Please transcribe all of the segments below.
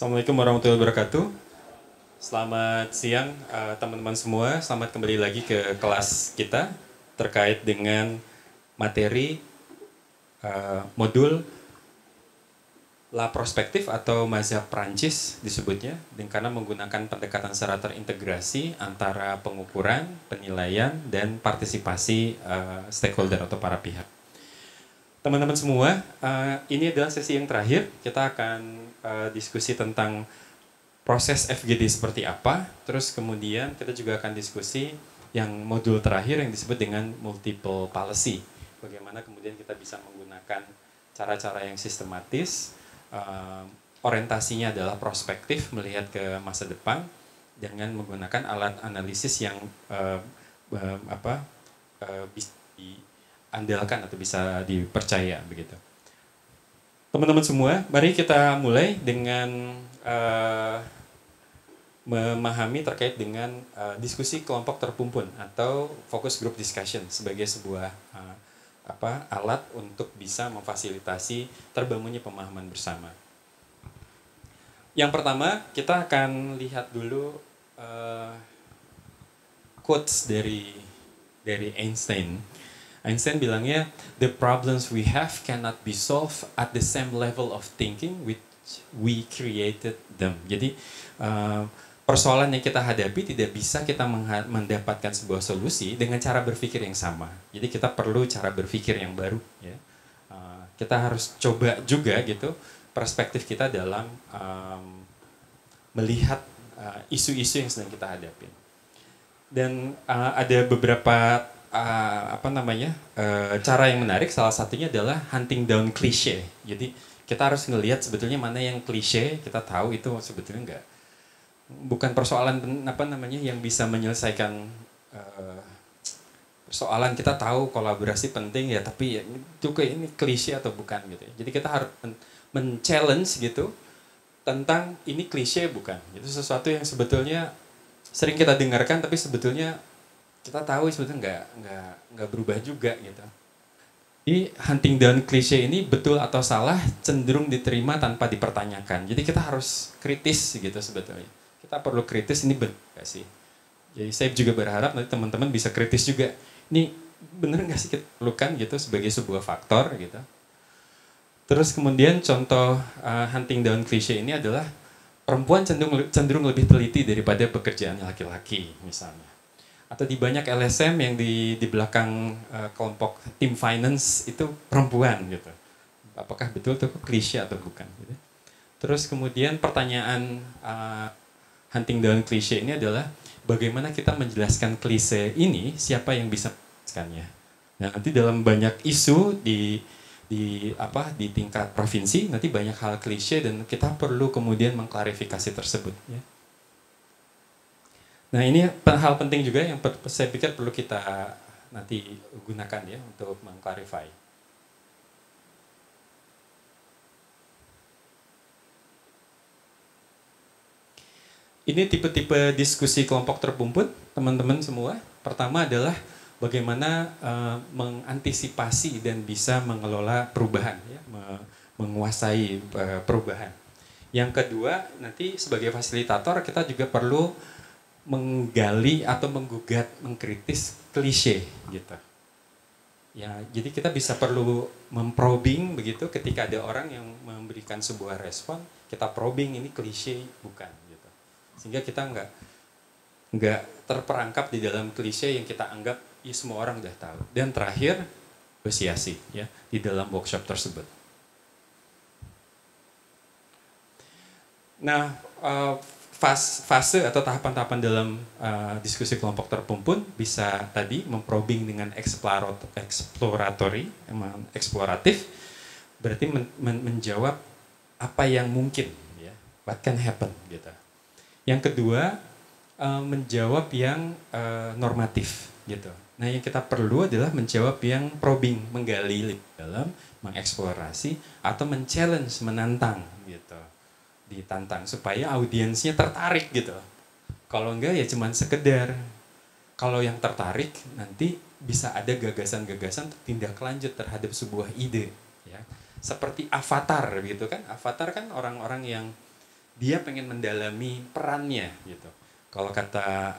Assalamualaikum warahmatullahi wabarakatuh. Selamat siang teman-teman semua. Selamat kembali lagi ke kelas kita terkait dengan materi modul La Prospektif atau mazhab Prancis disebutnya, dan karena menggunakan pendekatan secara terintegrasi antara pengukuran, penilaian, dan partisipasi stakeholder atau para pihak. Teman-teman semua, ini adalah sesi yang terakhir. Kita akan diskusi tentang proses FGD seperti apa. Terus kemudian kita juga akan diskusi yang modul terakhir yang disebut dengan multiple policy. Bagaimana kemudian kita bisa menggunakan cara-cara yang sistematis, orientasinya adalah prospektif, melihat ke masa depan dengan menggunakan alat analisis yang bisa diandalkan atau bisa dipercaya begitu. Teman-teman semua, mari kita mulai dengan memahami terkait dengan diskusi kelompok terpumpun atau focus group discussion sebagai sebuah alat untuk bisa memfasilitasi terbangunnya pemahaman bersama. Yang pertama, kita akan lihat dulu quotes dari Einstein. Einstein bilangnya, the problems we have cannot be solved at the same level of thinking which we created them. Jadi persoalan yang kita hadapi tidak bisa kita mendapatkan sebuah solusi dengan cara berpikir yang sama. Jadi kita perlu cara berpikir yang baru. Ya. Kita harus coba juga gitu perspektif kita dalam melihat isu-isu yang sedang kita hadapi. Dan ada beberapa cara yang menarik. Salah satunya adalah hunting down klise. Jadi kita harus ngelihat sebetulnya mana yang klise. Kita tahu itu sebetulnya bukan persoalan yang bisa menyelesaikan persoalan. Kita tahu kolaborasi penting ya, tapi itu ini klise atau bukan gitu. Jadi kita harus men-challenge gitu tentang ini klise bukan. Itu sesuatu yang sebetulnya sering kita dengarkan, tapi sebetulnya kita tahu sebetulnya nggak berubah juga gitu. Jadi hunting down klise ini betul atau salah cenderung diterima tanpa dipertanyakan. Jadi kita harus kritis gitu sebetulnya. Kita perlu kritis, ini benar nggak sih? Jadi saya juga berharap nanti teman-teman bisa kritis juga. Ini benar nggak sih kita perlukan gitu sebagai sebuah faktor gitu. Terus kemudian contoh hunting down klise ini adalah perempuan cenderung lebih teliti daripada pekerjaan laki-laki misalnya. Atau di banyak LSM yang di belakang kelompok tim finance itu perempuan gitu. Apakah betul itu klise atau bukan gitu. Terus kemudian pertanyaan hunting down klise ini adalah bagaimana kita menjelaskan klise ini, siapa yang bisa menjelaskannya. Nah, nanti dalam banyak isu di tingkat provinsi nanti banyak hal klise dan kita perlu kemudian mengklarifikasi tersebut ya. Nah, ini hal penting juga yang saya pikir perlu kita nanti gunakan ya untuk mengklarify. Ini tipe-tipe diskusi kelompok terpumpun, teman-teman semua. Pertama adalah bagaimana mengantisipasi dan bisa mengelola perubahan, ya, menguasai perubahan. Yang kedua, nanti sebagai fasilitator kita juga perlu menggali atau menggugat, mengkritis klise gitu. Ya, jadi kita bisa perlu memprobing begitu ketika ada orang yang memberikan sebuah respon, kita probing ini klise bukan gitu. Sehingga kita nggak terperangkap di dalam klise yang kita anggap ya semua orang udah tahu. Dan terakhir, negosiasi ya di dalam workshop tersebut. Nah, fase atau tahapan-tahapan dalam diskusi kelompok terpumpun bisa tadi memprobing dengan eksploratif, berarti menjawab apa yang mungkin, ya, what can happen gitu. Yang kedua, menjawab yang normatif gitu. Nah, yang kita perlu adalah menjawab yang probing, menggali lebih dalam, mengeksplorasi atau men-challenge, menantang gitu. Ditantang supaya audiensnya tertarik gitu. Kalau enggak ya cuman sekedar. Kalau yang tertarik nanti bisa ada gagasan-gagasan tindak lanjut terhadap sebuah ide ya. Seperti Avatar gitu kan. Avatar kan orang-orang yang dia pengen mendalami perannya gitu. Kalau kata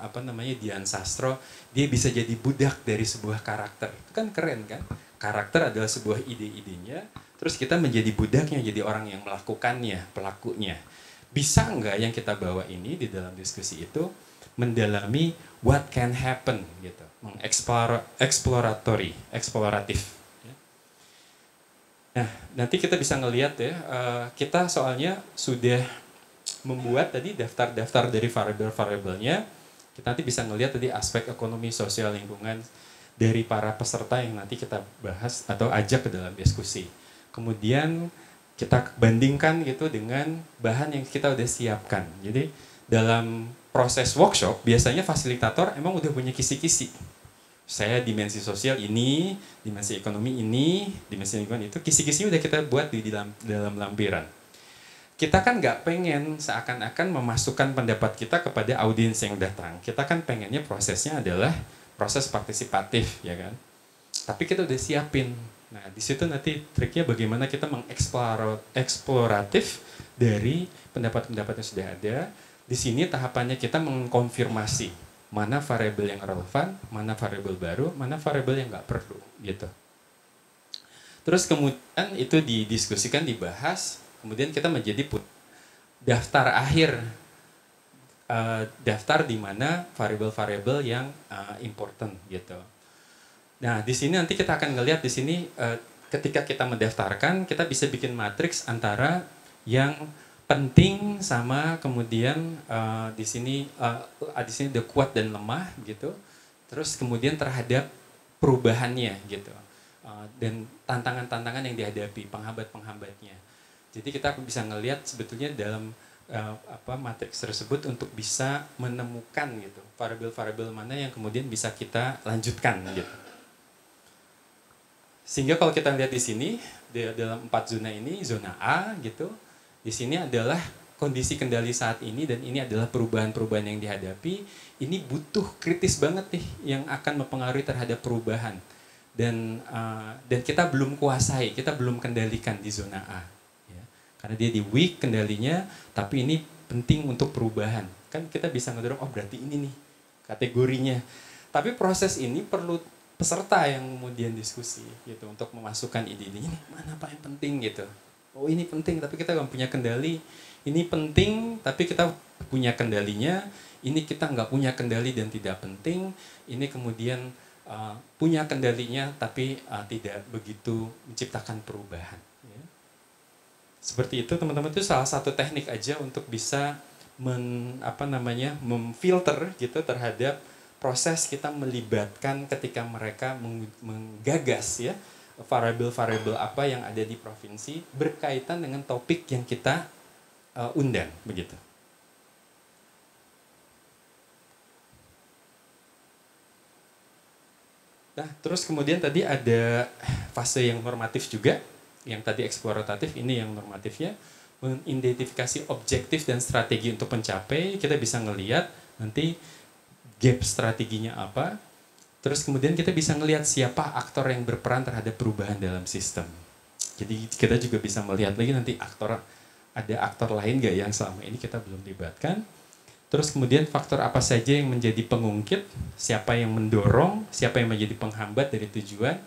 Dian Sastro, dia bisa jadi budak dari sebuah karakter. Itu kan keren kan? Karakter adalah sebuah ide-idenya, terus kita menjadi budaknya, jadi orang yang melakukannya, pelakunya. Bisa nggak yang kita bawa ini di dalam diskusi itu mendalami what can happen gitu, eksploratif. Nah, nanti kita bisa ngelihat ya, kita soalnya sudah membuat tadi daftar-daftar dari variabel-variabelnya. Kita nanti bisa ngelihat tadi aspek ekonomi, sosial, lingkungan dari para peserta yang nanti kita bahas atau ajak ke dalam diskusi. Kemudian kita bandingkan gitu dengan bahan yang kita udah siapkan. Jadi dalam proses workshop biasanya fasilitator emang udah punya kisi-kisi. Saya dimensi sosial ini, dimensi ekonomi ini, dimensi lingkungan itu, kisi-kisi udah kita buat di dalam lampiran. Kita kan nggak pengen seakan-akan memasukkan pendapat kita kepada audiens yang datang. Kita kan pengennya prosesnya adalah proses partisipatif, ya kan? Tapi kita udah siapin. Nah, di situ nanti triknya bagaimana kita mengeksploratif dari pendapat-pendapat yang sudah ada. Di sini tahapannya kita mengkonfirmasi mana variabel yang relevan, mana variabel baru, mana variabel yang nggak perlu, gitu. Terus kemudian itu didiskusikan, dibahas, kemudian kita menjadi daftar akhir, daftar di mana variabel-variabel yang important, gitu. Nah, di sini nanti kita akan ngelihat di sini ketika kita mendaftarkan, kita bisa bikin matriks antara yang penting sama kemudian di sini ada kuat dan lemah gitu. Terus kemudian terhadap perubahannya gitu. Dan tantangan-tantangan yang dihadapi, penghambat-penghambatnya. Jadi kita bisa ngelihat sebetulnya dalam matriks tersebut untuk bisa menemukan gitu variabel-variabel mana yang kemudian bisa kita lanjutkan gitu. Sehingga kalau kita lihat di sini dalam 4 zona ini, zona A gitu, di sini adalah kondisi kendali saat ini dan ini adalah perubahan-perubahan yang dihadapi. Ini butuh kritis banget nih yang akan mempengaruhi terhadap perubahan. Dan kita belum kuasai, kita belum kendalikan di zona A. Ya. Karena dia di weak kendalinya, tapi ini penting untuk perubahan. Kan kita bisa ngedorong, oh berarti ini nih kategorinya. Tapi proses ini perlu peserta yang kemudian diskusi gitu untuk memasukkan ide ini mana apa yang penting gitu. Oh ini penting tapi kita nggak punya kendali. Ini penting tapi kita punya kendalinya. Ini kita nggak punya kendali dan tidak penting. Ini kemudian punya kendalinya tapi tidak begitu menciptakan perubahan. Ya. Seperti itu teman-teman, itu salah satu teknik aja untuk bisa memfilter gitu terhadap proses kita melibatkan ketika mereka menggagas ya variabel-variabel apa yang ada di provinsi berkaitan dengan topik yang kita undang begitu. Nah, terus kemudian tadi ada fase yang normatif juga, yang tadi eksploratif, ini yang normatifnya, mengidentifikasi objektif dan strategi untuk mencapai. Kita bisa ngelihat nanti gap strateginya apa, terus kemudian kita bisa ngelihat siapa aktor yang berperan terhadap perubahan dalam sistem. Jadi kita juga bisa melihat lagi nanti ada aktor lain nggak yang selama ini kita belum libatkan. Terus kemudian faktor apa saja yang menjadi pengungkit, siapa yang mendorong, siapa yang menjadi penghambat dari tujuan,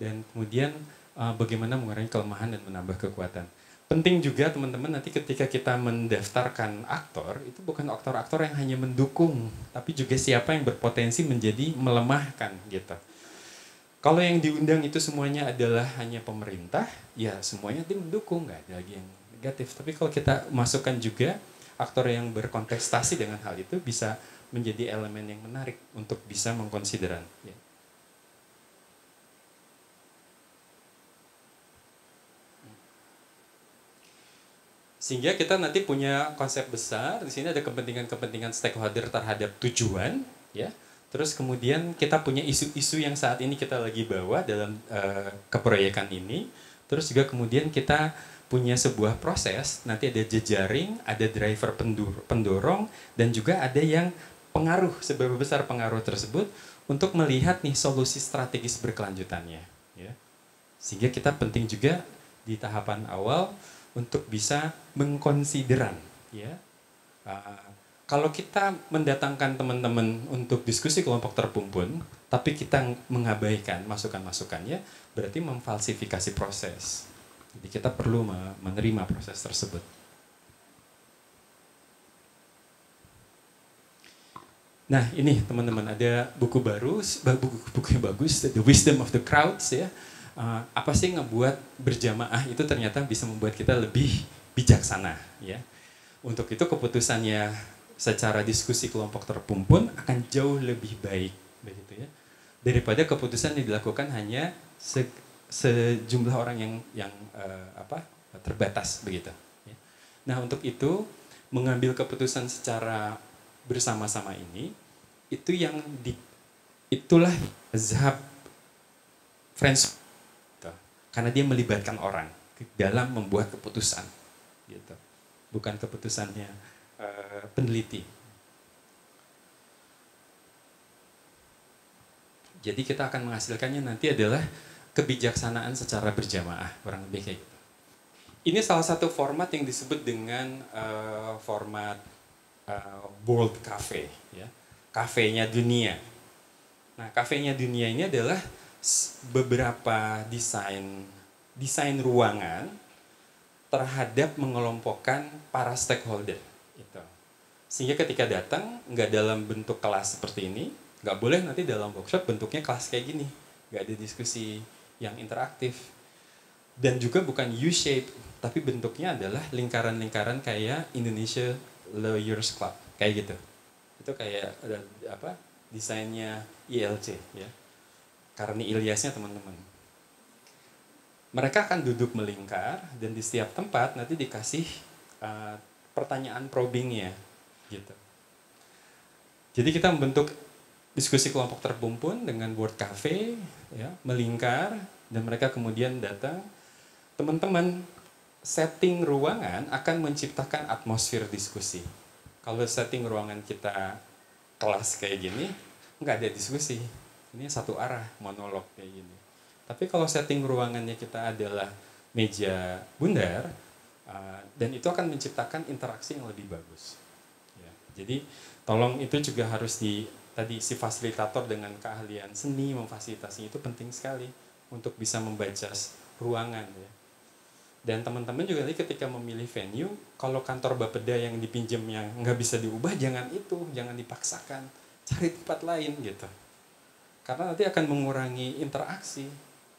dan kemudian bagaimana mengurangi kelemahan dan menambah kekuatan. Penting juga teman-teman nanti ketika kita mendaftarkan aktor, itu bukan aktor-aktor yang hanya mendukung, tapi juga siapa yang berpotensi menjadi melemahkan gitu. Kalau yang diundang itu semuanya adalah hanya pemerintah, ya semuanya tim mendukung, nggak ada lagi yang negatif. Tapi kalau kita masukkan juga aktor yang berkontestasi dengan hal itu bisa menjadi elemen yang menarik untuk bisa mengkonsideran. Ya. Sehingga kita nanti punya konsep besar, di sini ada kepentingan-kepentingan stakeholder terhadap tujuan, ya. Terus kemudian kita punya isu-isu yang saat ini kita lagi bawa dalam keproyekan ini. Terus juga kemudian kita punya sebuah proses, nanti ada jejaring, ada driver pendorong, dan juga ada yang pengaruh, seberapa besar pengaruh tersebut untuk melihat nih solusi strategis berkelanjutannya. Ya. Sehingga kita penting juga di tahapan awal untuk bisa mengkonsideran ya. Kalau kita mendatangkan teman-teman untuk diskusi kelompok terpumpun, tapi kita mengabaikan masukan-masukannya, berarti memfalsifikasi proses. Jadi kita perlu menerima proses tersebut. Nah ini teman-teman, ada buku baru, buku yang bagus, The Wisdom of the Crowds ya. Apa sih ngebuat berjamaah itu ternyata bisa membuat kita lebih bijaksana ya. Untuk itu keputusannya secara diskusi kelompok terpumpun akan jauh lebih baik begitu ya. Daripada keputusan yang dilakukan hanya sejumlah orang yang terbatas begitu ya. Nah, untuk itu mengambil keputusan secara bersama-sama ini itu itulah mazhab French gitu. Karena dia melibatkan orang dalam membuat keputusan gitu. Bukan keputusannya peneliti. Jadi kita akan menghasilkannya nanti adalah kebijaksanaan secara berjamaah, kurang lebih kayak gitu. Ini salah satu format yang disebut dengan format World Cafe, ya, kafenya dunia. Nah, kafenya dunia ini adalah beberapa desain ruangan terhadap mengelompokkan para stakeholder. Gitu. Sehingga ketika datang, nggak dalam bentuk kelas seperti ini, nggak boleh nanti dalam workshop bentuknya kelas kayak gini. Nggak ada diskusi yang interaktif. Dan juga bukan U-shape, tapi bentuknya adalah lingkaran-lingkaran kayak Indonesia Lawyers Club, kayak gitu. Itu kayak desainnya ILC, ya. Karni Ilyasnya teman-teman. Mereka akan duduk melingkar dan di setiap tempat nanti dikasih pertanyaan probingnya, gitu. Jadi kita membentuk diskusi kelompok terpumpun dengan board cafe, ya, melingkar dan mereka kemudian datang. Teman-teman, setting ruangan akan menciptakan atmosfer diskusi. Kalau setting ruangan kita kelas kayak gini, nggak ada diskusi. Ini satu arah, monolog kayak gini. Tapi kalau setting ruangannya kita adalah meja bundar, dan itu akan menciptakan interaksi yang lebih bagus. Ya, jadi tolong itu juga harus tadi si fasilitator dengan keahlian seni memfasilitasi itu penting sekali untuk bisa membaca ruangan. Ya. Dan teman-teman juga nanti ketika memilih venue, kalau kantor Bapeda yang dipinjamnya nggak bisa diubah, jangan dipaksakan, cari tempat lain gitu. Karena nanti akan mengurangi interaksi,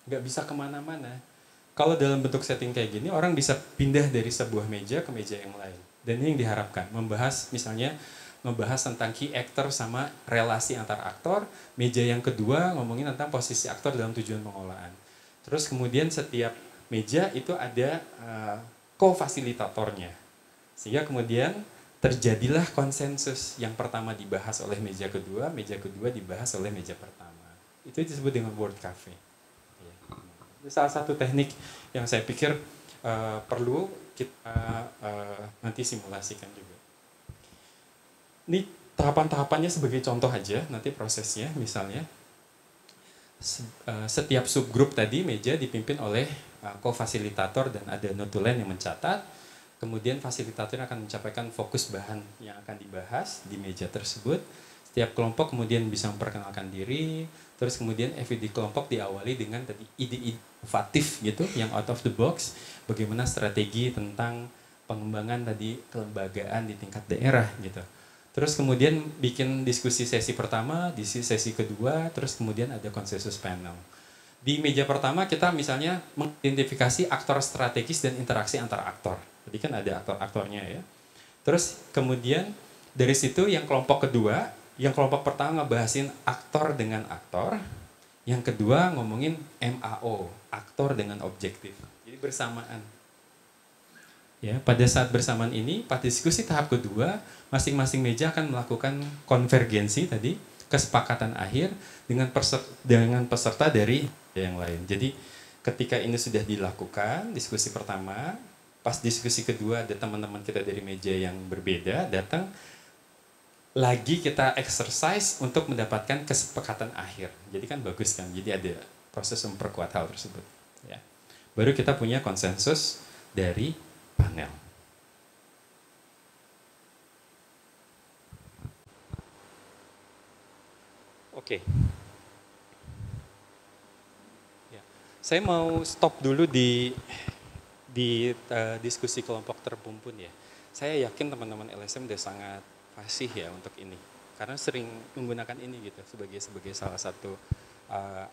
nggak bisa kemana-mana. Kalau dalam bentuk setting kayak gini, orang bisa pindah dari sebuah meja ke meja yang lain. Dan ini yang diharapkan, membahas tentang key actor sama relasi antar aktor, meja yang kedua ngomongin tentang posisi aktor dalam tujuan pengolahan. Terus kemudian setiap meja itu ada co-fasilitatornya. Sehingga kemudian terjadilah konsensus yang pertama dibahas oleh meja kedua dibahas oleh meja pertama. Itu disebut dengan board cafe. Itu salah satu teknik yang saya pikir perlu kita nanti simulasikan juga. Ini tahapan-tahapannya sebagai contoh aja, nanti prosesnya misalnya. Setiap subgrup tadi meja dipimpin oleh co-fasilitator dan ada notulen yang mencatat. Kemudian fasilitator akan menyampaikan fokus bahan yang akan dibahas di meja tersebut. Setiap kelompok kemudian bisa memperkenalkan diri. Terus kemudian FED kelompok diawali dengan tadi ide-ide inovatif gitu, yang out of the box. Bagaimana strategi tentang pengembangan tadi kelembagaan di tingkat daerah gitu. Terus kemudian bikin diskusi sesi pertama, sesi kedua, terus kemudian ada konsensus panel. Di meja pertama kita misalnya mengidentifikasi aktor strategis dan interaksi antar aktor. Jadi kan ada aktor-aktornya ya. Terus kemudian dari situ yang kelompok kedua, yang kelompok pertama ngebahasin aktor dengan aktor, yang kedua ngomongin MAO, aktor dengan objektif. Jadi bersamaan. Ya, pada saat bersamaan ini, pada diskusi tahap kedua, masing-masing meja akan melakukan konvergensi tadi, kesepakatan akhir dengan peserta dari yang lain. Jadi ketika ini sudah dilakukan, diskusi pertama, pas diskusi kedua ada teman-teman kita dari meja yang berbeda datang, lagi kita exercise untuk mendapatkan kesepakatan akhir. Jadi kan bagus kan, jadi ada proses memperkuat hal tersebut. Ya. Baru kita punya konsensus dari panel. Oke. Ya. Saya mau stop dulu di diskusi kelompok terpumpun ya. Saya yakin teman-teman LSM udah sangat fasih ya untuk ini. Karena sering menggunakan ini gitu sebagai salah satu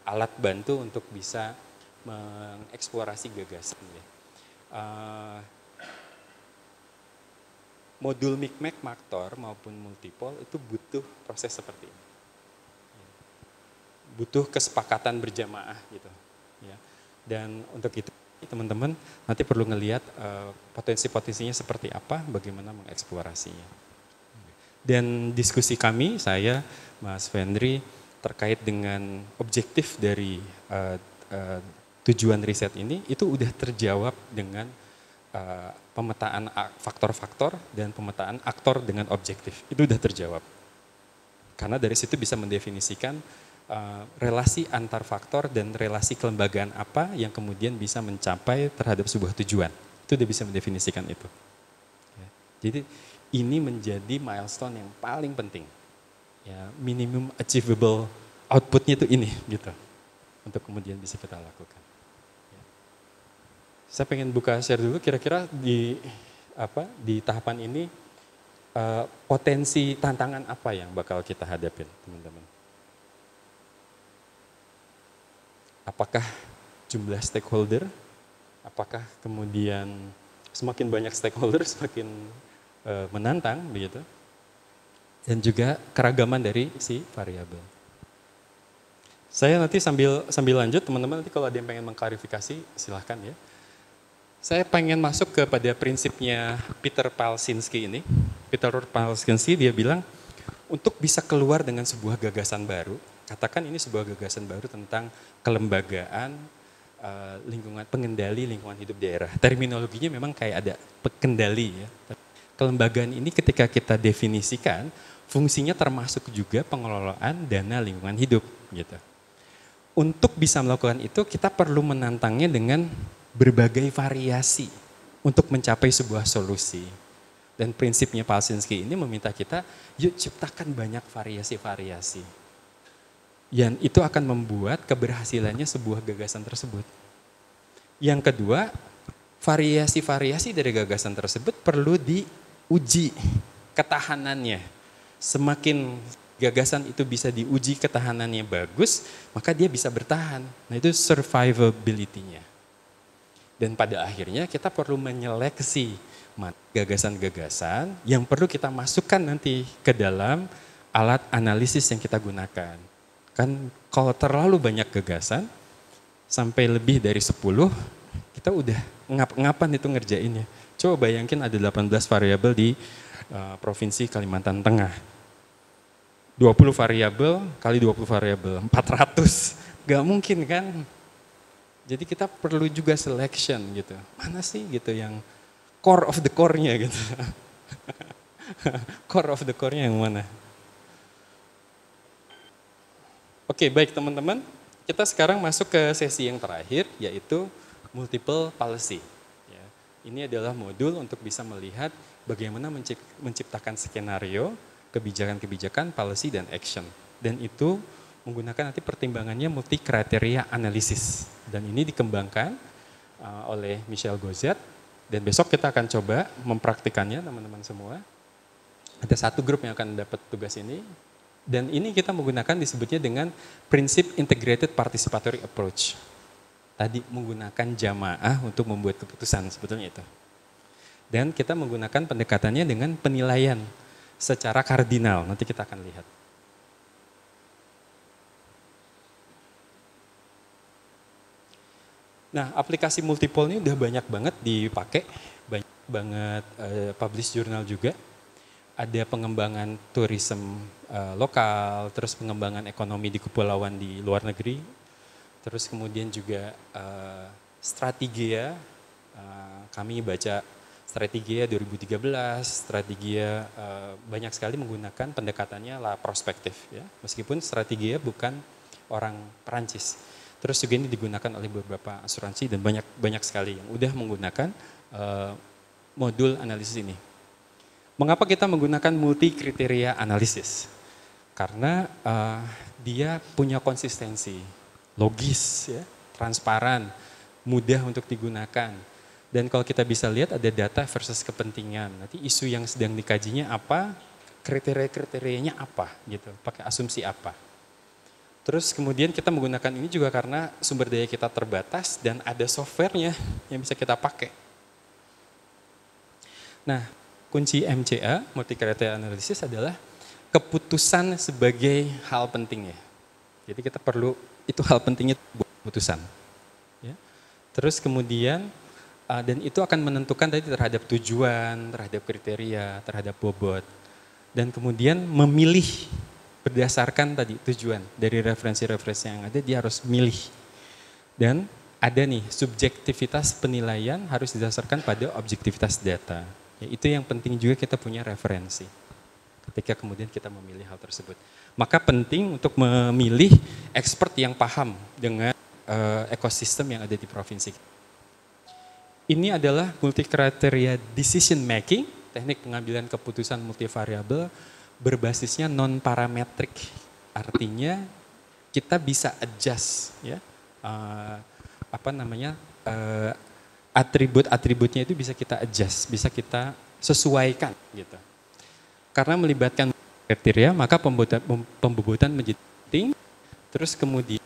alat bantu untuk bisa mengeksplorasi gagasan ya. Modul Micmac, Maktor maupun multipole itu butuh proses seperti ini. Butuh kesepakatan berjamaah gitu. Ya. Dan untuk itu teman-teman nanti perlu ngelihat potensi-potensinya seperti apa, bagaimana mengeksplorasinya. Dan diskusi kami, saya, Mas Fendri, terkait dengan objektif dari tujuan riset ini, itu udah terjawab dengan pemetaan faktor-faktor dan pemetaan aktor dengan objektif. Itu udah terjawab. Karena dari situ bisa mendefinisikan relasi antar faktor dan relasi kelembagaan apa yang kemudian bisa mencapai terhadap sebuah tujuan. Itu udah bisa mendefinisikan itu. Ya. Jadi ini menjadi milestone yang paling penting. Ya, minimum achievable outputnya itu ini gitu. Untuk kemudian bisa kita lakukan. Ya. Saya pengen buka share dulu kira-kira di tahapan ini potensi tantangan apa yang bakal kita hadapin, teman-teman. Apakah jumlah stakeholder, apakah kemudian semakin banyak stakeholder semakin menantang begitu, dan juga keragaman dari si variabel. Saya nanti sambil lanjut, teman-teman nanti kalau ada yang pengen mengklarifikasi silahkan ya. Saya pengen masuk kepada prinsipnya Peter Palczynski ini. Peter Palczynski dia bilang untuk bisa keluar dengan sebuah gagasan baru. Katakan ini sebuah gagasan baru tentang kelembagaan pengendali lingkungan hidup daerah. Terminologinya memang kayak ada pengendali ya. Kelembagaan ini ketika kita definisikan fungsinya termasuk juga pengelolaan dana lingkungan hidup gitu. Untuk bisa melakukan itu kita perlu menantangnya dengan berbagai variasi untuk mencapai sebuah solusi. Dan prinsipnya Palczynski ini meminta kita yuk ciptakan banyak variasi-variasi. Dan itu akan membuat keberhasilannya sebuah gagasan tersebut. Yang kedua, variasi-variasi dari gagasan tersebut perlu diuji ketahanannya. Semakin gagasan itu bisa diuji ketahanannya bagus, maka dia bisa bertahan. Nah itu survivability-nya. Dan pada akhirnya kita perlu menyeleksi gagasan-gagasan yang perlu kita masukkan nanti ke dalam alat analisis yang kita gunakan. Kan kalau terlalu banyak gagasan, sampai lebih dari 10, kita udah ngapan itu ngerjainnya. Coba bayangin ada 18 variabel di Provinsi Kalimantan Tengah. 20 variabel kali 20 variabel, 400. Gak mungkin kan? Jadi kita perlu juga selection gitu. Mana sih gitu yang core of the core-nya gitu. Core of the core-nya yang mana? Oke, baik teman-teman, kita sekarang masuk ke sesi yang terakhir, yaitu multiple policy. Ya, ini adalah modul untuk bisa melihat bagaimana menciptakan skenario, kebijakan-kebijakan, policy, dan action. Dan itu menggunakan nanti pertimbangannya multi kriteria analisis. Dan ini dikembangkan oleh Michel Gozet, dan besok kita akan coba mempraktikannya teman-teman semua. Ada satu grup yang akan dapat tugas ini. Dan ini kita menggunakan disebutnya dengan prinsip integrated participatory approach. Tadi menggunakan jamaah untuk membuat keputusan, sebetulnya itu. Dan kita menggunakan pendekatannya dengan penilaian secara kardinal, nanti kita akan lihat. Nah, aplikasi multipole ini udah banyak banget dipakai, banyak banget publish jurnal juga. Ada pengembangan tourism lokal, terus pengembangan ekonomi di kepulauan di luar negeri, terus kemudian juga strategia, kami baca strategia 2013, strategia banyak sekali menggunakan pendekatannya lah prospektif, ya. Meskipun strategia bukan orang Perancis. Terus juga ini digunakan oleh beberapa asuransi dan banyak sekali yang udah menggunakan modul analisis ini. Mengapa kita menggunakan multi kriteria analisis? Karena dia punya konsistensi, logis, ya, transparan, mudah untuk digunakan. Dan kalau kita bisa lihat ada data versus kepentingan. Nanti isu yang sedang dikajinya apa, kriteria-kriterianya apa gitu, pakai asumsi apa. Terus kemudian kita menggunakan ini juga karena sumber daya kita terbatas dan ada softwarenya yang bisa kita pakai. Nah, kunci MCA, multi criteria analysis adalah keputusan sebagai hal penting ya. Jadi kita perlu, itu hal pentingnya buat keputusan. Ya. Terus kemudian, dan itu akan menentukan tadi terhadap tujuan, terhadap kriteria, terhadap bobot. Dan kemudian memilih berdasarkan tadi tujuan. Dari referensi-referensi yang ada, dia harus milih. Dan ada nih, subjektivitas penilaian harus didasarkan pada objektivitas data. Ya, itu yang penting juga kita punya referensi. Ketika kemudian kita memilih hal tersebut. Maka penting untuk memilih expert yang paham dengan ekosistem yang ada di provinsi. Ini adalah multi criteria decision making, teknik pengambilan keputusan multivariabel berbasisnya non parametrik. Artinya kita bisa adjust ya. Atribut-atributnya itu bisa kita adjust, bisa kita sesuaikan gitu. Karena melibatkan kriteria, maka pembobotan menjadi penting. Terus kemudian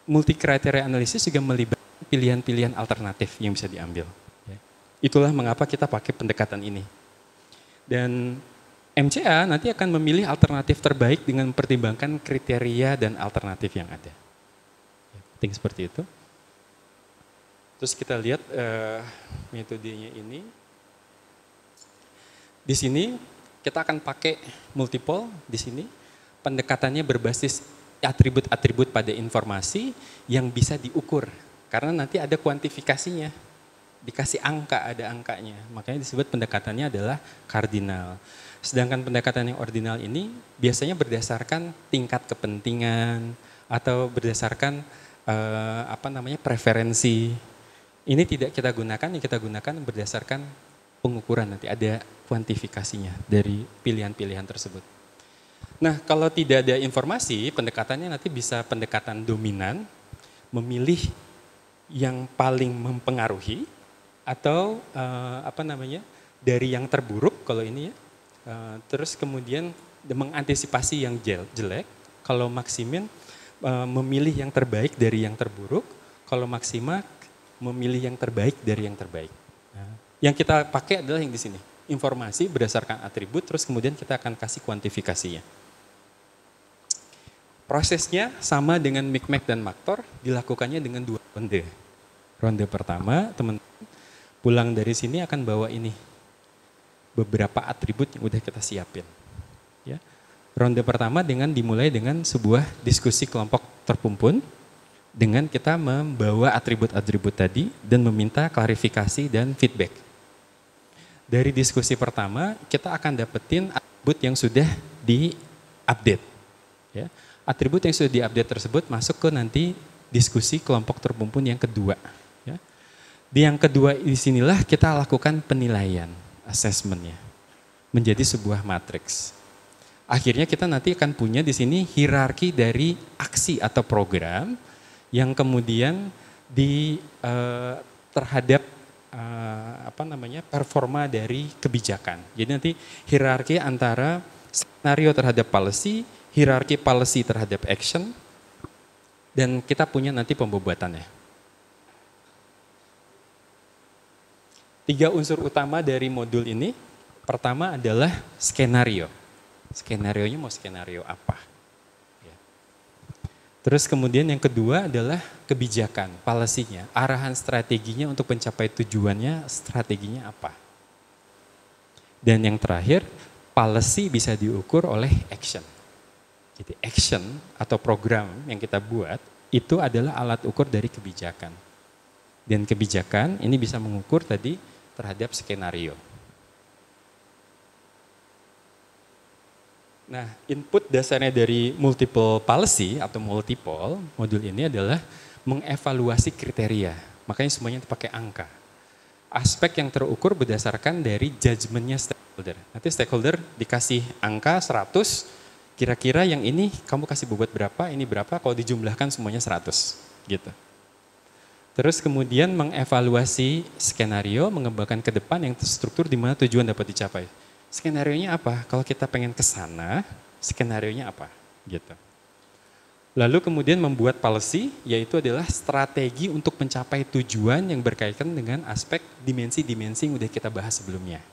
multi criteria analisis juga melibatkan pilihan-pilihan alternatif yang bisa diambil. Itulah mengapa kita pakai pendekatan ini. Dan MCA nanti akan memilih alternatif terbaik dengan mempertimbangkan kriteria dan alternatif yang ada. Penting seperti itu. Terus kita lihat metodenya ini. Di sini kita akan pakai multiple di sini. Pendekatannya berbasis atribut-atribut pada informasi yang bisa diukur. Karena nanti ada kuantifikasinya. Dikasih angka, ada angkanya. Makanya disebut pendekatannya adalah kardinal. Sedangkan pendekatan yang ordinal ini biasanya berdasarkan tingkat kepentingan atau berdasarkan preferensi. Ini tidak kita gunakan, yang kita gunakan berdasarkan pengukuran, nanti ada kuantifikasinya dari pilihan-pilihan tersebut. Nah, kalau tidak ada informasi, pendekatannya nanti bisa pendekatan dominan, memilih yang paling mempengaruhi, atau dari yang terburuk kalau ini ya. Terus kemudian mengantisipasi yang jelek, kalau maksimin memilih yang terbaik dari yang terburuk, kalau maksima memilih yang terbaik dari yang terbaik. Yang kita pakai adalah yang di sini, informasi berdasarkan atribut, terus kemudian kita akan kasih kuantifikasinya. Prosesnya sama dengan Mikmek dan Maktor, dilakukannya dengan 2 ronde. Ronde pertama, teman-teman pulang dari sini akan bawa ini, beberapa atribut yang udah kita siapin. Ya. Ronde pertama dimulai dengan sebuah diskusi kelompok terpumpun, dengan kita membawa atribut-atribut tadi dan meminta klarifikasi dan feedback. Dari diskusi pertama, kita akan dapetin atribut yang sudah di-update. Ya. Atribut yang sudah di-update tersebut masuk ke nanti diskusi kelompok terpumpun yang kedua. Ya. Di yang kedua di sinilah kita lakukan penilaian, assessment-nya, menjadi sebuah matriks. Akhirnya kita nanti akan punya di sini hierarki dari aksi atau program yang kemudian terhadap performa dari kebijakan. Jadi nanti hierarki antara skenario terhadap policy, hierarki policy terhadap action, dan kita punya nanti pembobotannya. 3 unsur utama dari modul ini, pertama adalah skenario. Skenarionya mau skenario apa? Ya. Terus kemudian yang kedua adalah kebijakan, policy-nya, arahan strateginya untuk mencapai tujuannya, strateginya apa? Dan yang terakhir, policy bisa diukur oleh action. Jadi action atau program yang kita buat itu adalah alat ukur dari kebijakan. Dan kebijakan ini bisa mengukur tadi terhadap skenario. Nah, input dasarnya dari multiple policy atau multiple modul ini adalah mengevaluasi kriteria. Makanya semuanya pakai angka. Aspek yang terukur berdasarkan dari judgement-nya stakeholder. Nanti stakeholder dikasih angka 100, kira-kira yang ini kamu kasih bobot berapa, ini berapa, kalau dijumlahkan semuanya 100 gitu. Terus kemudian mengevaluasi skenario, mengembangkan ke depan yang terstruktur di mana tujuan dapat dicapai. Skenarionya apa? Kalau kita pengen ke sana, skenarionya apa? Gitu. Lalu kemudian membuat policy, yaitu adalah strategi untuk mencapai tujuan yang berkaitan dengan aspek dimensi-dimensi yang udah kita bahas sebelumnya.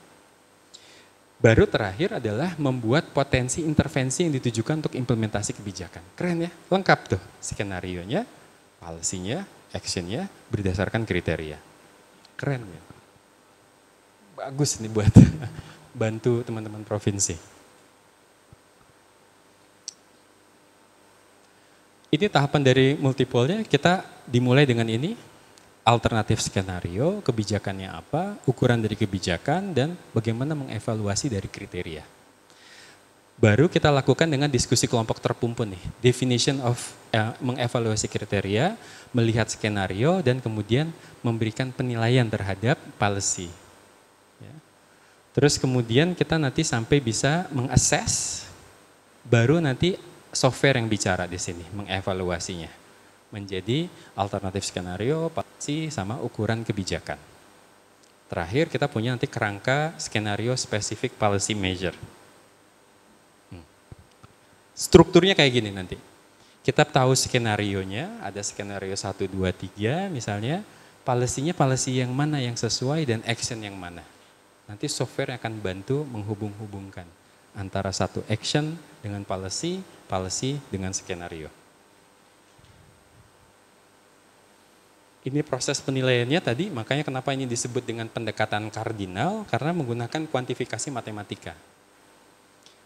Baru terakhir adalah membuat potensi intervensi yang ditujukan untuk implementasi kebijakan. Keren ya, lengkap tuh skenarionya, policy-nya, action-nya berdasarkan kriteria. Keren ya. Bagus nih buat bantu teman-teman provinsi. Ini tahapan dari multipolnya, kita dimulai dengan ini. Alternatif skenario, kebijakannya apa, ukuran dari kebijakan, dan bagaimana mengevaluasi dari kriteria. Baru kita lakukan dengan diskusi kelompok terpumpun nih, definition of, mengevaluasi kriteria, melihat skenario, dan kemudian memberikan penilaian terhadap policy. Ya. Terus kemudian kita nanti sampai bisa mengakses, baru nanti software yang bicara di sini, mengevaluasinya. Menjadi alternatif skenario, policy, sama ukuran kebijakan. Terakhir kita punya nanti kerangka skenario specific policy measure. Strukturnya kayak gini nanti. Kita tahu skenarionya, ada skenario 1, 2, 3 misalnya, policy-nya policy yang mana yang sesuai dan action yang mana. Nanti software akan bantu menghubung-hubungkan antara satu action dengan policy, policy dengan skenario. Ini proses penilaiannya tadi, makanya kenapa ini disebut dengan pendekatan kardinal, karena menggunakan kuantifikasi matematika.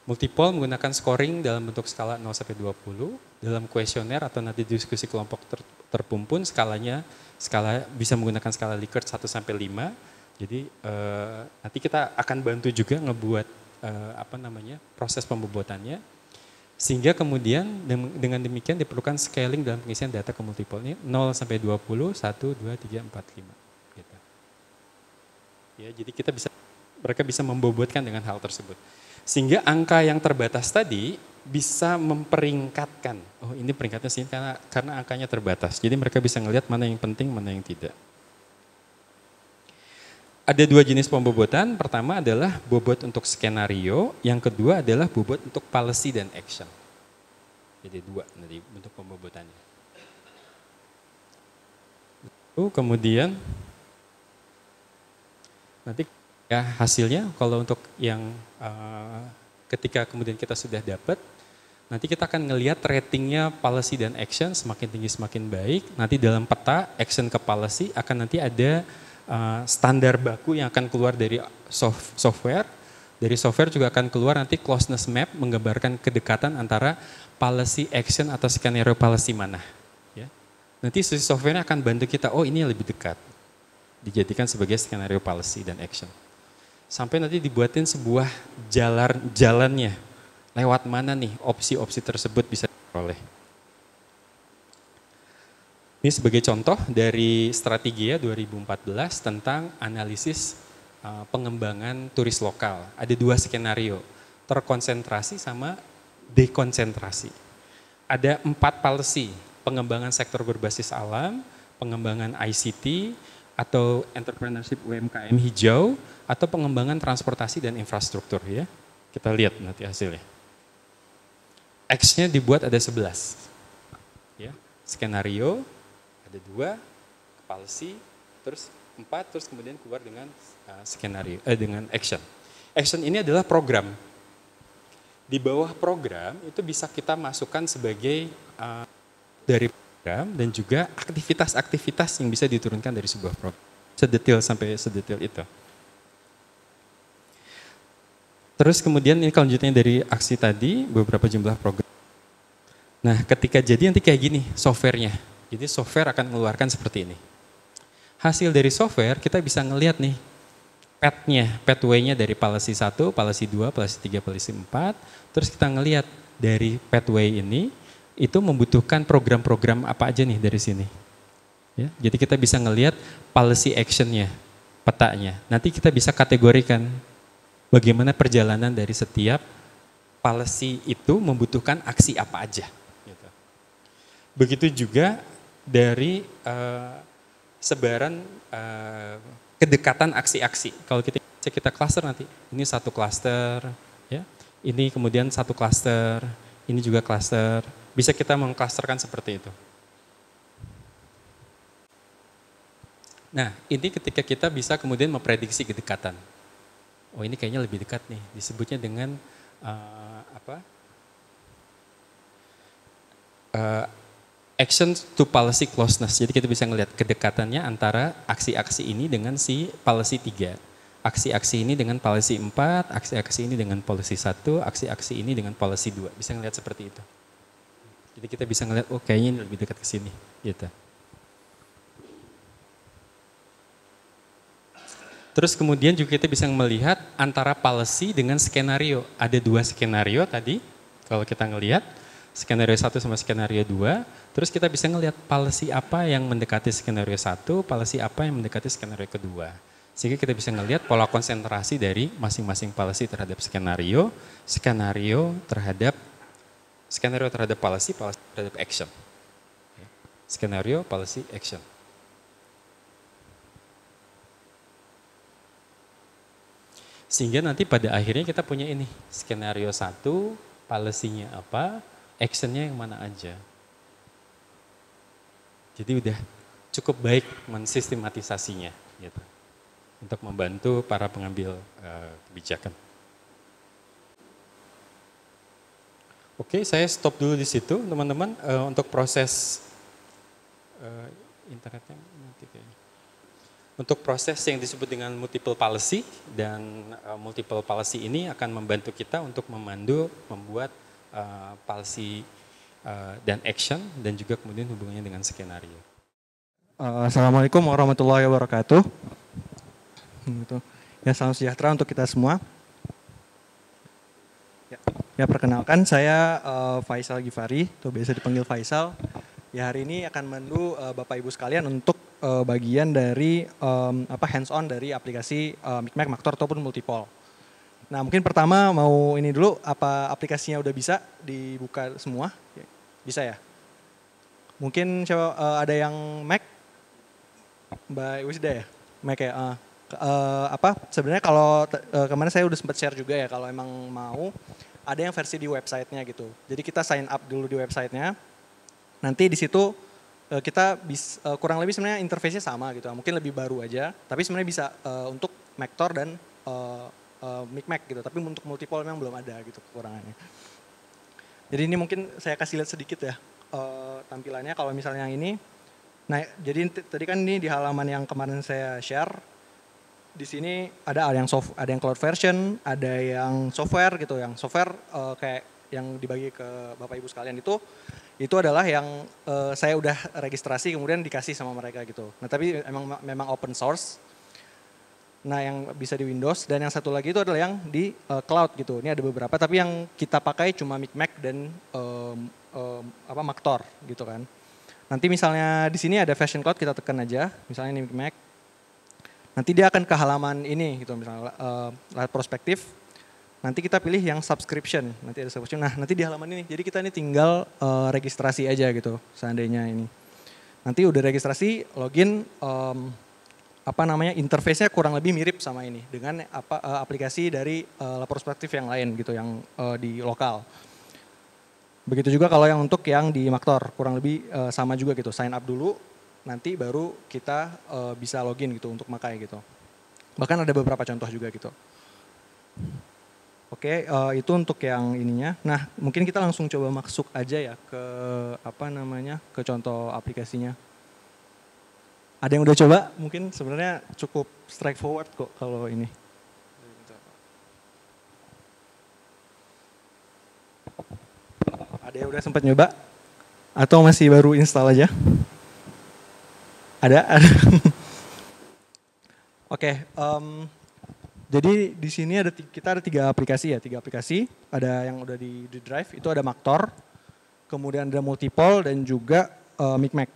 Multipol menggunakan scoring dalam bentuk skala 0-20, dalam kuesioner atau nanti diskusi kelompok terpumpun, skalanya bisa menggunakan skala Likert 1-5. Jadi nanti kita akan bantu juga ngebuat proses pembobotannya. Sehingga kemudian dengan demikian diperlukan scaling dalam pengisian data ke multipol ini 0-20, 1, 2, 3, 4, 5. Gitu. Ya, jadi mereka bisa membobotkan dengan hal tersebut. Sehingga angka yang terbatas tadi bisa memperingkatkan. Oh ini peringkatnya sih karena angkanya terbatas. Jadi mereka bisa ngelihat mana yang penting, mana yang tidak. Ada dua jenis pembobotan. Pertama adalah bobot untuk skenario. Yang kedua adalah bobot untuk policy dan action. Jadi dua nanti bentuk pembobotannya. Kemudian nanti ya hasilnya kalau untuk yang ketika kemudian kita sudah dapat, nanti kita akan ngelihat ratingnya policy dan action semakin tinggi semakin baik. Nanti dalam peta action ke policy akan nanti ada standar baku yang akan keluar dari software. Dari software juga akan keluar nanti closeness map menggambarkan kedekatan antara policy action atau skenario policy mana. Ya. Nanti software akan bantu kita, oh ini lebih dekat. Dijadikan sebagai skenario policy dan action. Sampai nanti dibuatin sebuah jalannya. Lewat mana nih opsi-opsi tersebut bisa diperoleh. Ini sebagai contoh dari Strategia 2014 tentang analisis pengembangan turis lokal. Ada dua skenario, terkonsentrasi sama dekonsentrasi. Ada 4 policy, pengembangan sektor berbasis alam, pengembangan ICT, atau entrepreneurship UMKM hijau, atau pengembangan transportasi dan infrastruktur. Ya. Kita lihat nanti hasilnya. X-nya dibuat ada 11. Ya. Skenario, ada 2, policy, terus 4, terus kemudian keluar dengan dengan action. Action ini adalah program. Di bawah program itu bisa kita masukkan sebagai dari program dan juga aktivitas-aktivitas yang bisa diturunkan dari sebuah program. Sedetail itu. Terus kemudian ini kelanjutannya dari aksi tadi, beberapa jumlah program. Nah ketika jadi nanti kayak gini softwarenya. Jadi software akan mengeluarkan seperti ini. Hasil dari software kita bisa ngelihat nih pathway-nya dari policy 1, policy 2, policy 3, policy 4. Terus kita ngelihat dari pathway ini itu membutuhkan program-program apa aja nih dari sini. Ya, jadi kita bisa ngelihat policy action-nya, petanya. Nanti kita bisa kategorikan bagaimana perjalanan dari setiap policy itu membutuhkan aksi apa aja. Gitu. Begitu juga dari sebaran kedekatan aksi-aksi. Kalau kita cluster nanti, ini satu cluster, ya, ini kemudian satu cluster, ini juga cluster. Bisa kita mengclusterkan seperti itu. Nah, ini ketika kita bisa kemudian memprediksi kedekatan. Oh, ini kayaknya lebih dekat nih. Disebutnya dengan action to policy closeness. Jadi kita bisa melihat kedekatannya antara aksi-aksi ini dengan si policy 3. Aksi-aksi ini dengan policy 4, aksi-aksi ini dengan policy 1, aksi-aksi ini dengan policy 2. Bisa ngelihat seperti itu. Jadi kita bisa ngelihat, oh kayaknya ini lebih dekat ke sini. Gitu. Terus kemudian juga kita bisa melihat antara policy dengan skenario. Ada 2 skenario tadi, kalau kita ngelihat. Skenario 1 sama skenario 2. Terus kita bisa ngelihat policy apa yang mendekati skenario 1, policy apa yang mendekati skenario kedua. Sehingga kita bisa ngelihat pola konsentrasi dari masing-masing policy terhadap skenario, skenario terhadap policy, policy terhadap action. Skenario, policy, action. Sehingga nanti pada akhirnya kita punya ini, skenario 1, policy-nya apa, action-nya yang mana aja. Jadi udah cukup baik mensistematisasinya gitu, untuk membantu para pengambil kebijakan. Oke, saya stop dulu di situ teman-teman, untuk proses internetnya nanti kayaknya. Untuk proses yang disebut dengan multiple policy, dan multiple policy ini akan membantu kita untuk memandu, membuat policy dan action, dan juga kemudian hubungannya dengan skenario. Assalamualaikum warahmatullahi wabarakatuh. Ya, salam sejahtera untuk kita semua. Ya, perkenalkan saya Faisal Gifari, atau biasa dipanggil Faisal. Ya, hari ini akan memandu Bapak Ibu sekalian untuk bagian dari hands-on dari aplikasi Micmac, Maktor ataupun Multipol. Nah, mungkin pertama mau ini dulu, apa aplikasinya udah bisa dibuka semua? Bisa ya? Mungkin ada yang Mac? Mbak Wisda ya? Mac ya? Sebenarnya kalau kemarin saya udah sempat share juga ya, kalau emang mau ada yang versi di websitenya gitu. Jadi kita sign up dulu di websitenya. Nanti di situ kita kurang lebih sebenarnya interface-nya sama gitu. Mungkin lebih baru aja, tapi sebenarnya bisa untuk Maktor dan Micmac gitu. Tapi untuk Multipol memang belum ada gitu kekurangannya. Jadi ini mungkin saya kasih lihat sedikit ya tampilannya kalau misalnya yang ini. Nah, jadi tadi kan ini di halaman yang kemarin saya share. Di sini ada yang cloud version, ada yang software gitu. Yang software kayak yang dibagi ke Bapak Ibu sekalian itu adalah yang saya udah registrasi kemudian dikasih sama mereka gitu. Nah, tapi memang open source. Nah, yang bisa di Windows, dan yang satu lagi itu adalah yang di cloud gitu. Ini ada beberapa, tapi yang kita pakai cuma Micmac dan Maktor gitu kan. Nanti misalnya di sini ada Fashion Cloud, kita tekan aja, misalnya ini Micmac. Nanti dia akan ke halaman ini gitu, misalnya lihat prospektif. Nanti kita pilih yang subscription, nanti ada subscription. Nah, nanti di halaman ini, jadi kita ini tinggal registrasi aja gitu, seandainya ini. Nanti udah registrasi, login, interface-nya kurang lebih mirip sama ini dengan aplikasi dari prospektif yang lain gitu, yang di lokal. Begitu juga kalau yang untuk yang di Maktor, kurang lebih sama juga gitu, sign up dulu, nanti baru kita bisa login gitu untuk makai gitu. Bahkan ada beberapa contoh juga gitu. Oke, itu untuk yang ininya. Nah, mungkin kita langsung coba masuk aja ya ke ke contoh aplikasinya. Ada yang udah coba? Mungkin sebenarnya cukup straightforward kok kalau ini. Ada yang udah sempat nyoba? Atau masih baru install aja? Ada? Oke, jadi di sini kita ada tiga aplikasi. Ada yang udah di Drive, itu ada Maktor, kemudian ada Multipol, dan juga Micmac.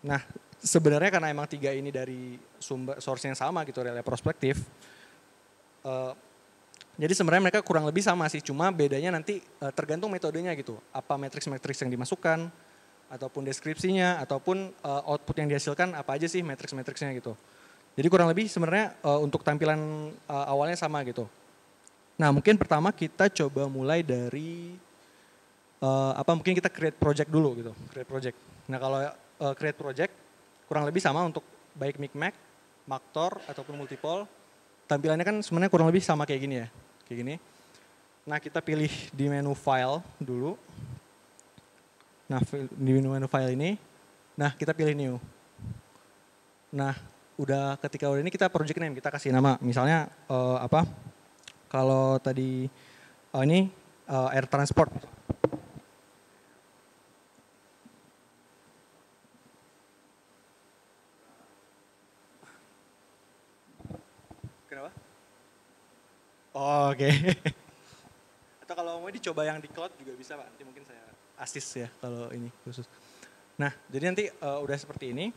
Nah, sebenarnya karena emang tiga ini dari sumber source yang sama gitu, relay prospektif, Jadi sebenarnya mereka kurang lebih sama sih, cuma bedanya nanti tergantung metodenya gitu. Apa matriks-matriks yang dimasukkan, ataupun deskripsinya, ataupun output yang dihasilkan apa aja sih matriks-matriksnya gitu. Jadi kurang lebih sebenarnya untuk tampilan awalnya sama gitu. Nah mungkin pertama kita coba mulai dari mungkin kita create project dulu gitu, create project. Nah kalau create project kurang lebih sama untuk baik micmac, Maktor ataupun multipole. Tampilannya kan sebenarnya kurang lebih sama kayak gini ya, kayak gini. Nah kita pilih di menu file dulu. Nah di menu file ini, nah kita pilih new. Nah ketika udah ini kita project name, kita kasih nama. Misalnya kalau tadi ini air transport. Kenapa? Oh, oke. Atau kalau mau dicoba yang di cloud juga bisa Pak, nanti mungkin saya assist ya kalau ini khusus. Nah jadi nanti udah seperti ini.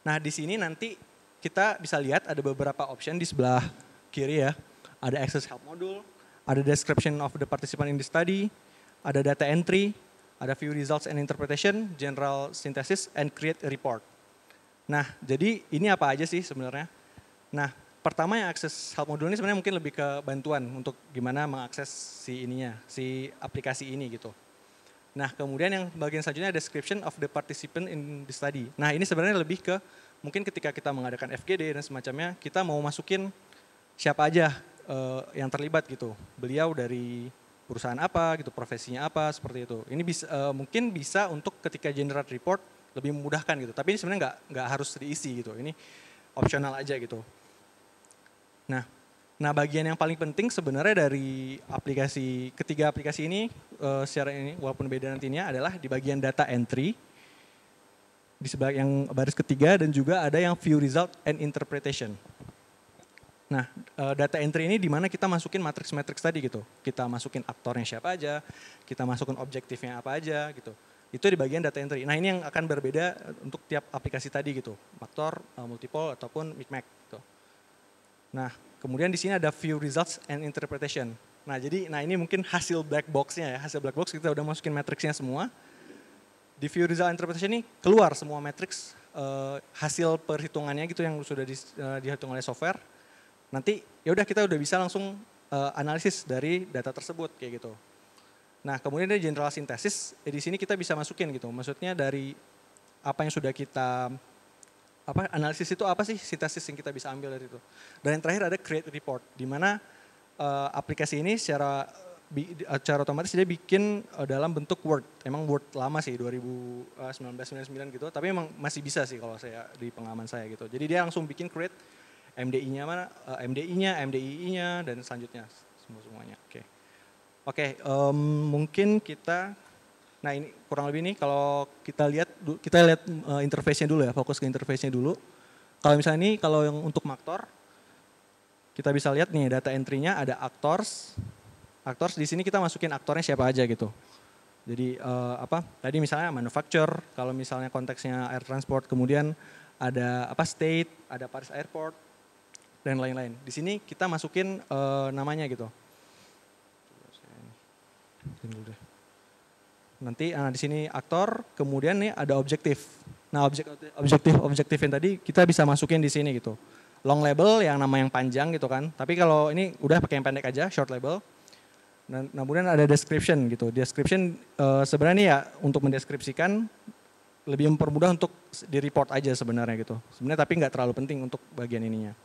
Nah di sini nanti kita bisa lihat ada beberapa option di sebelah kiri ya. Ada access help module, ada description of the participant in the study, ada data entry, ada view results and interpretation, general synthesis, and create a report. Nah jadi ini apa aja sih sebenarnya? Nah pertama yang akses help module ini sebenarnya mungkin lebih ke bantuan untuk gimana mengakses si aplikasi ini gitu. Nah kemudian yang bagian selanjutnya description of the participant in the study. Nah ini sebenarnya lebih ke mungkin ketika kita mengadakan FGD dan semacamnya kita mau masukin siapa aja yang terlibat gitu. Beliau dari perusahaan apa gitu, profesinya apa seperti itu. Ini mungkin bisa untuk ketika generate report lebih memudahkan gitu. Tapi ini sebenarnya nggak harus diisi gitu. Ini opsional aja gitu. Nah bagian yang paling penting sebenarnya dari ketiga aplikasi ini secara ini walaupun beda nantinya adalah di bagian data entry di sebelah yang baris ketiga dan juga ada yang view result and interpretation. Nah data entry ini di mana kita masukin matriks-matriks tadi gitu. Kita masukin aktornya siapa aja, kita masukin objektifnya apa aja gitu. Itu di bagian data entry. Nah ini yang akan berbeda untuk tiap aplikasi tadi gitu. Maktor, multipole ataupun micmac gitu. Nah, kemudian di sini ada view results and interpretation. Nah, ini mungkin hasil black box-nya ya. Hasil black box kita udah masukin matriksnya semua. Di view result interpretation ini keluar semua matriks hasil perhitungannya gitu yang sudah dihitung oleh software. Nanti ya udah kita udah bisa langsung analisis dari data tersebut kayak gitu. Nah, kemudian ada general synthesis. Di sini kita bisa masukin gitu. Maksudnya dari apa yang sudah kita analisis itu apa sih sintesis yang kita bisa ambil dari itu. Dan yang terakhir ada create report, di mana aplikasi ini secara otomatis dia bikin dalam bentuk Word. Emang Word lama sih 1999 gitu, tapi emang masih bisa sih kalau saya di pengalaman saya gitu. Jadi dia langsung bikin create MDI-nya MDI-nya, MDII-nya dan selanjutnya semuanya. Oke, mungkin kita. Nah ini kurang lebih nih kalau kita lihat interface-nya dulu ya, fokus ke interface-nya dulu. Kalau misalnya ini kalau yang untuk Maktor, kita bisa lihat nih data entry-nya ada actors. Actors di sini kita masukin aktornya siapa aja gitu. Jadi tadi misalnya manufacturer, kalau misalnya konteksnya air transport, kemudian ada state, ada Paris Airport dan lain-lain. Di sini kita masukin namanya gitu. Nanti di sini aktor, kemudian nih ada objektif. Nah objektif yang tadi kita bisa masukin di sini gitu. Long label yang nama yang panjang gitu kan. Tapi kalau ini udah pakai yang pendek aja, short label. Dan kemudian ada description gitu. Description sebenarnya ya untuk mendeskripsikan lebih mempermudah untuk di report aja sebenarnya gitu. Sebenarnya tapi nggak terlalu penting untuk bagian ininya.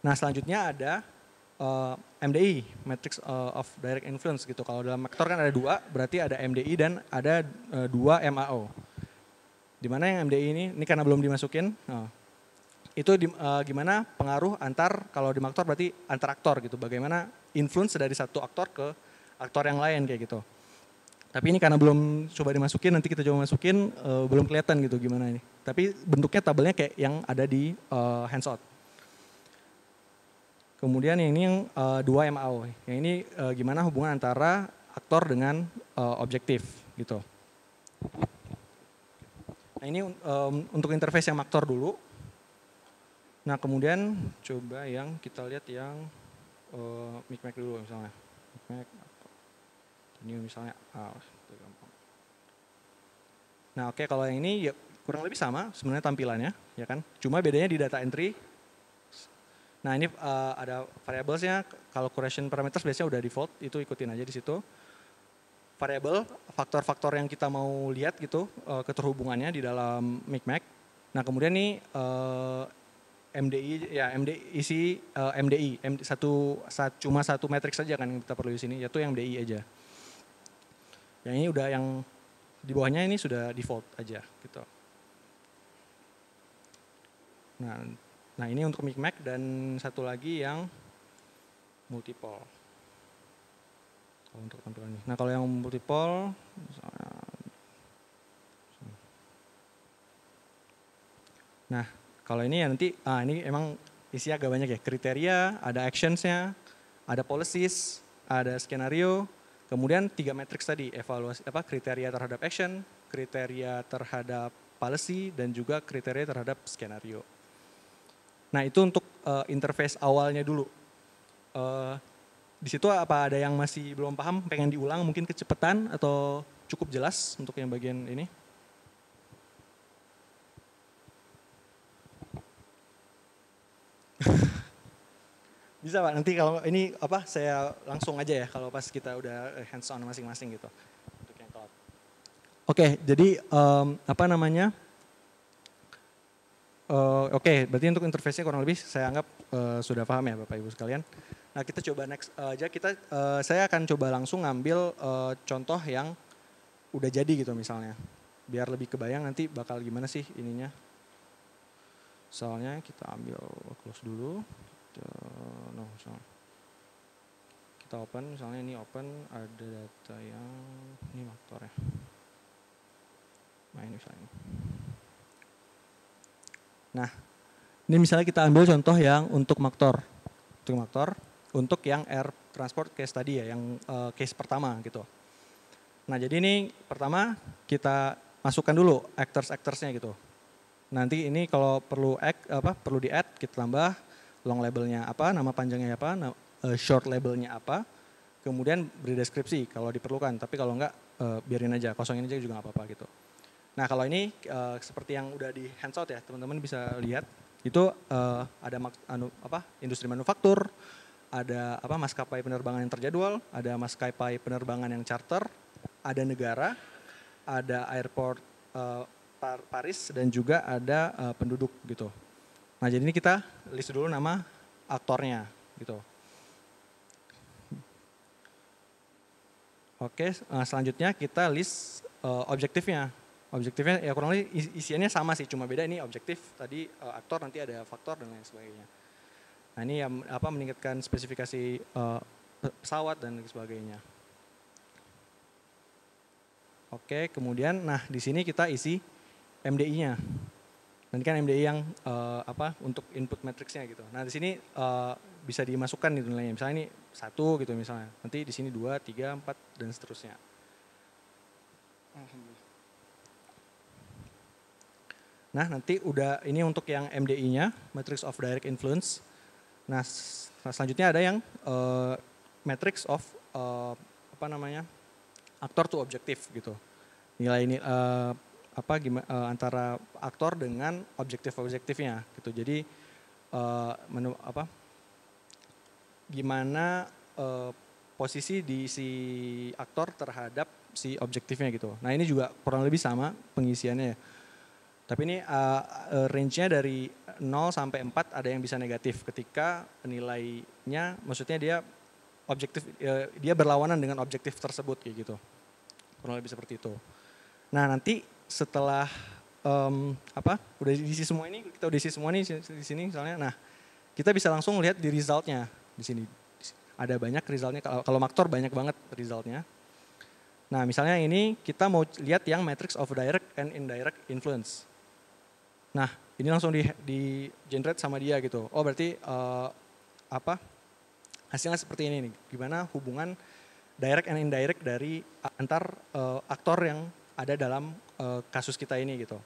Nah selanjutnya ada MDI, Matrix of Direct Influence gitu. Kalau dalam Maktor kan ada 2, berarti ada MDI dan ada 2 MAO. Dimana yang MDI ini karena belum dimasukin, itu gimana pengaruh kalau di Maktor berarti antar aktor gitu. Bagaimana influence dari satu aktor ke aktor yang lain kayak gitu. Tapi ini karena belum coba dimasukin, nanti kita coba masukin, belum kelihatan gitu gimana ini. Tapi bentuknya tabelnya kayak yang ada di handout. Kemudian yang ini yang 2 MAO. Yang ini gimana hubungan antara aktor dengan objektif gitu. Nah ini untuk interface yang aktor dulu. Nah kemudian coba yang kita lihat yang micmac dulu misalnya. Micmac, new misalnya. Itu gampang. Nah oke, kalau yang ini ya kurang lebih sama sebenarnya tampilannya, ya kan. Cuma bedanya di data entry. Nah ini ada variablesnya, kalau correlation parameters biasanya udah default, itu ikutin aja di situ. Variable, faktor-faktor yang kita mau lihat gitu, keterhubungannya di dalam micmac. Nah kemudian nih MDI, ya MDI isi MDI, cuma satu matriks saja kan yang kita perlu di sini, yaitu yang MDI aja. Yang ini udah yang di bawahnya ini sudah default aja gitu. Nah ini untuk micmac dan satu lagi yang multipole. Untuk tampilan ini. Nah kalau yang multipole, misalnya, nah kalau ini ya nanti, ini emang isinya agak banyak ya, kriteria, ada actionsnya, ada policies, ada skenario, kemudian 3 matriks tadi, evaluasi kriteria terhadap action, kriteria terhadap policy, dan juga kriteria terhadap skenario. Nah itu untuk interface awalnya dulu. Di situ apa ada yang masih belum paham, pengen diulang mungkin kecepatan atau cukup jelas untuk yang bagian ini? Bisa Pak, nanti kalau ini saya langsung aja ya kalau pas kita udah hands on masing-masing gitu. Untuk yang cloud. Oke, jadi Oke, berarti untuk interface-nya kurang lebih saya anggap sudah paham ya Bapak Ibu sekalian. Nah kita coba next aja, saya akan coba langsung ngambil contoh yang udah jadi gitu misalnya. Biar lebih kebayang nanti bakal gimana sih ininya. Soalnya kita ambil close dulu. Kita open, misalnya ini open, ada data yang, ini maktor ya. Nah ini misalnya. Nah, ini misalnya kita ambil contoh yang untuk maktor. Untuk yang air transport case tadi ya, yang case pertama gitu. Nah jadi ini pertama kita masukkan dulu actors-actorsnya gitu. Nanti ini kalau perlu perlu di add, kita tambah long labelnya apa, nama panjangnya apa, short labelnya apa, kemudian beri deskripsi kalau diperlukan. Tapi kalau enggak biarin aja, kosongin aja juga nggak apa-apa gitu. Nah kalau ini seperti yang udah di handout ya, teman-teman bisa lihat itu ada industri manufaktur, ada maskapai penerbangan yang terjadwal, ada maskapai penerbangan yang charter, ada negara, ada airport Paris, dan juga ada penduduk gitu. Nah jadi ini kita list dulu nama aktornya gitu. Oke, selanjutnya kita list objektifnya. Objektifnya ya kurang lebih isiannya sama sih, cuma beda ini objektif tadi aktor, nanti ada faktor dan lain sebagainya. Nah ini yang meningkatkan spesifikasi pesawat dan sebagainya. Oke, kemudian di sini kita isi MDI-nya. Nanti kan MDI yang untuk input matriksnya gitu. Nah di sini bisa dimasukkan nih nilainya. Misalnya ini 1 gitu misalnya. Nanti di sini 2, 3, 4 dan seterusnya. Nah nanti udah ini untuk yang MDI-nya, matrix of direct influence. Nah selanjutnya ada yang matrix of aktor to objektif gitu. Nilai ini antara aktor dengan objektifnya gitu. Jadi gimana posisi di si aktor terhadap si objektifnya gitu. Nah ini juga kurang lebih sama pengisiannya ya. Tapi ini range-nya dari 0 sampai 4 ada yang bisa negatif ketika nilainya, maksudnya dia dia berlawanan dengan objektif tersebut kayak gitu. Kurang lebih seperti itu. Nah nanti setelah udah diisi semua ini, kita udah isi semua nih di sini misalnya. Nah kita bisa langsung lihat di resultnya di sini. Ada banyak resultnya. Kalau maktor banyak banget resultnya. Nah misalnya ini kita mau lihat yang matrix of direct and indirect influence. Nah ini langsung di generate sama dia gitu. Oh berarti hasilnya seperti ini nih. Gimana hubungan direct and indirect dari antar aktor yang ada dalam kasus kita ini gitu.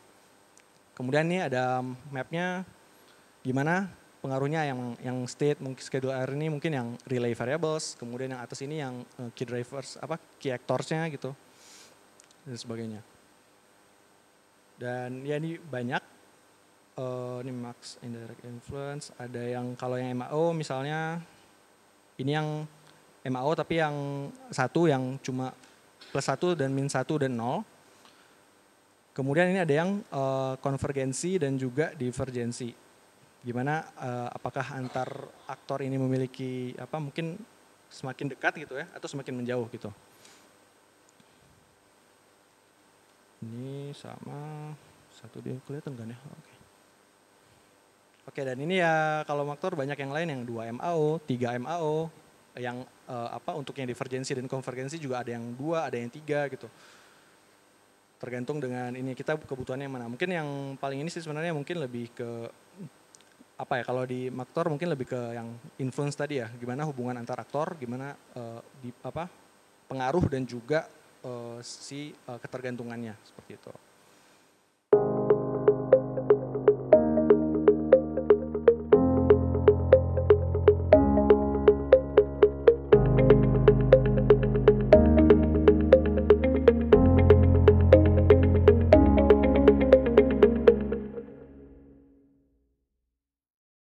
Kemudian ini ada mapnya gimana pengaruhnya yang state mungkin schedule R ini mungkin yang relay variables, kemudian yang atas ini yang key drivers key actorsnya gitu dan sebagainya. Dan ya ini banyak ini max indirect influence, ada yang kalau yang MAO misalnya ini yang MAO tapi yang satu yang cuma plus 1 dan min 1 dan 0. Kemudian ini ada yang konvergensi dan juga divergensi. Gimana apakah antar aktor ini memiliki mungkin semakin dekat gitu ya atau semakin menjauh gitu. Ini sama satu dia kelihatan kan ya? Oke. Oke, dan ini ya kalau maktor banyak yang lain yang 2 MAO, 3 MAO, yang untuk yang divergensi dan konvergensi juga ada yang 2, ada yang 3 gitu. Tergantung dengan ini kita kebutuhannya yang mana. Mungkin yang paling ini sih sebenarnya mungkin lebih ke kalau di maktor mungkin lebih ke yang influence tadi ya, gimana hubungan antar aktor, gimana pengaruh dan juga ketergantungannya seperti itu.